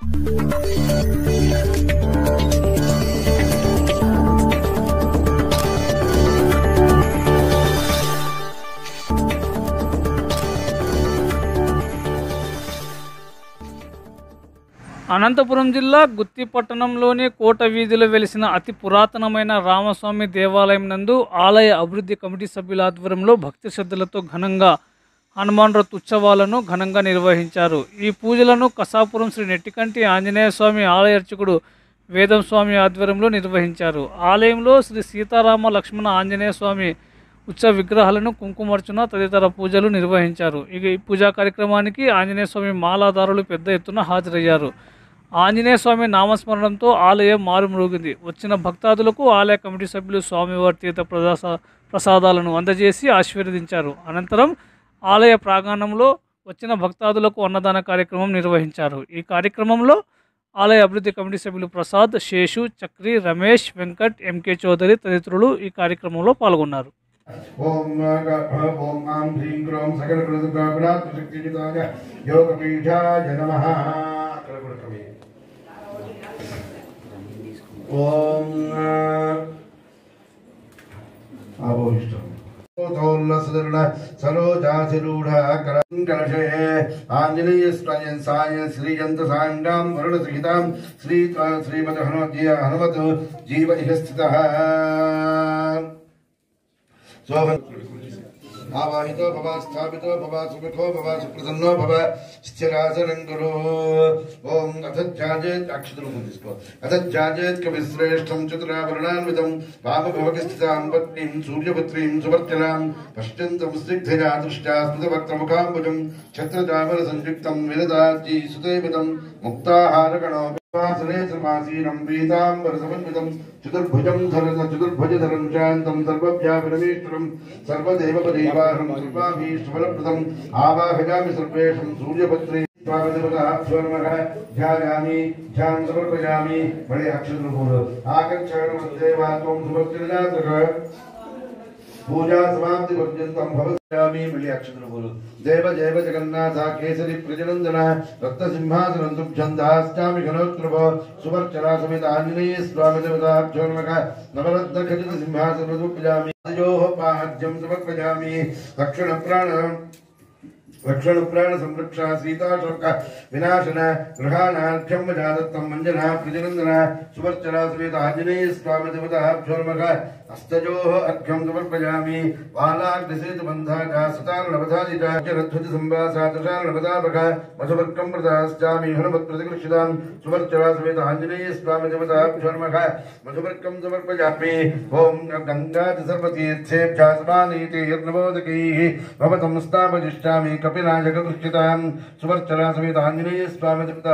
అనంతపురం జిల్లా గుత్తి పట్టణంలోని కోట వీధిలో వెలిసిన అతి పురాతనమైన రామస్వామి దేవాలయం నందు ఆలయ అభివృద్ధి కమిటీ సభ్యుల ఆధ్వర్యంలో భక్తి శ్రద్ధలతో ఘనంగా హనుమాన్ రథ్ ఉత్సవాలను ఘనంగా నిర్వహించారు. ఈ పూజలను కసాపురం శ్రీ నెట్టికంటి ఆంజనేయ స్వామి ఆలయ అర్చకుడు వేదం స్వామి ఆధ్వర్యంలో నిర్వహించారు. ఆలయంలో శ్రీ సీతారామ లక్ష్మణ ఆంజనేయ స్వామి ఉత్సవ విగ్రహాలను కుంకుమార్చన తదితర పూజలు నిర్వహించారు. ఈ పూజా కార్యక్రమానికి ఆంజనేయ స్వామి మాలాదారులు పెద్ద ఎత్తున హాజరయ్యారు. ఆంజనేయ స్వామి నామస్మరణంతో ఆలయం మారుమ్రోగింది. వచ్చిన భక్తాదులకు ఆలయ కమిటీ సభ్యులు స్వామివారి తీర్థ ప్రసాదాలను అందజేసి ఆశీర్వదించారు. అనంతరం ఆలయ ప్రాంగణంలో వచ్చిన భక్తాదులకు అన్నదాన కార్యక్రమం నిర్వహించారు. ఈ కార్యక్రమంలో ఆలయ అభివృద్ధి కమిటీ సభ్యులు ప్రసాద్, శేషు, చక్రి, రమేష్, వెంకట్, ఎంకే చౌదరి తదితరులు ఈ కార్యక్రమంలో పాల్గొన్నారు. ఓం ఆం హ్రీం క్రోం సకల శక్తియుతాయ యోగపీఠాయ నమః. ఓం ఆభోయిష్టం సరోజాసిరూఢ కలశే ఆంజనేయ సాయ శ్రీయంత సాంగాం వరుణ సహితాం శ్రీమద్ హనుమత్ జీవ ఇహ స్థితః आवाहितो भव स्थापितो भव सुमुखो भव सुप्रसन्नो भव स्थिरासनं कुरु. ओम अथज्जाजेत् अक्षतरूपं తీసుకో. अथज्जाजेत् कविश्रेष्ठं चतुरावरणान्वितं वामभवकस्थितां पत्नीं सूर्यपुत्रीं सुवर्चलां पश्यन्तं स्निग्धया दृष्ट्या स्मितवक्त्रमुखाम्बुजं छत्रचामरसंयुक्तं विददार्जी सुतेविदं मुक्ताहारगणो वासने समासीनं पीताम्बरसमन्वितं चतुर्भुजं चतुर्भुजधरं शान्तं सर्वव्यापिनमीश्वरं सर्वदेवपदेवाहं सर्वाभीष्टफलप्रदम् आवाहयामि सर्वेषं सूर्यपुत्री स्वामिदेवताभ्योर्मः ध्यायामि ध्यानं समर्पयामि. बड़े अक्षरपूर्व आकर्षणदेवात्वं सुभद्रजातः पूजा समाप्ति पर्यन्तं भवत्यामि. बड़े अक्षरपूर्व देव जैव जगन्नाथ केसरी प्रजनंदन रत्नसिंहासनं तुभ्यं दास्यामि घनोत्तरभ सुवर्चला समेत आंजनेय स्वामी देवताभ्यो नमः. नवरत्न खचित सिंहासनं तुभ्यामि तयोः पाद्यं समर्पयामि. रक्षण प्राण संरक्षा सीता शोक विनाशन ग्रहाणाख्यम जादत्तम मंजना प्रजनंदन सुवर्चला समेत आंजनेय स्वामी देवताभ्यो नमः. अस्तयोः अर्घ्यं समर्पयामि. बालाग्निसेत बन्धाका सतारणवधादिता रध्वज संवासादशारणवदाभग मधुवर्कं प्रदास्यामि हनुमत्प्रतिकृष्यतां सुवर्चला समेत आंजनेय स्वामी देवताभ्यो नमः. मधुवर्कं समर्पयामि. ओम गंगाति सर्वतीर्थेभ्यः समानीतिर्नवोदकैः भवतं स्थापयिष्यामि कपिलाजगदृष्टितां सुवर्चला समेत आंजनेय स्वामी देवता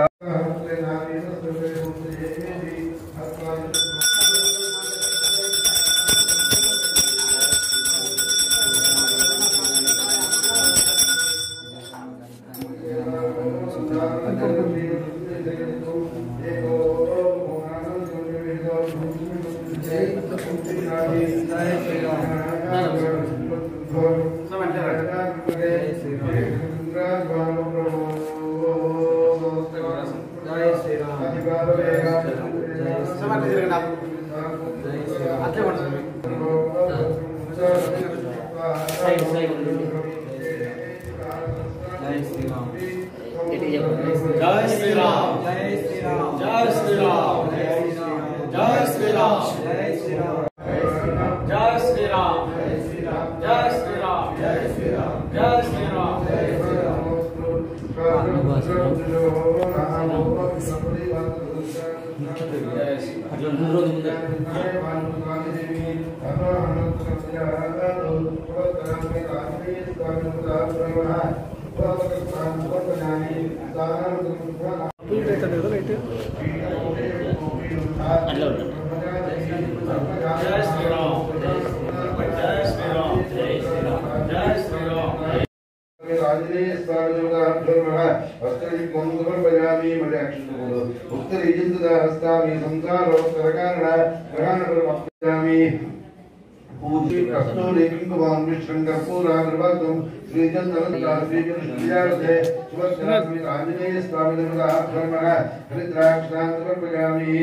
पूज्य कस्तूरी कुंकुमान् मिश्रं कर्पूरागरबद्धं श्रीचन्दनता श्रीजनश्रीयार्थे सुवस्त्रास्मित् आञ्जनेय स्वामी देवता धर्मः हरिद्राक्षान् समर्पयामि।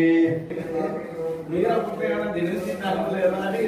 मेरा पुत्र दिनेश जी नाम ले रहा है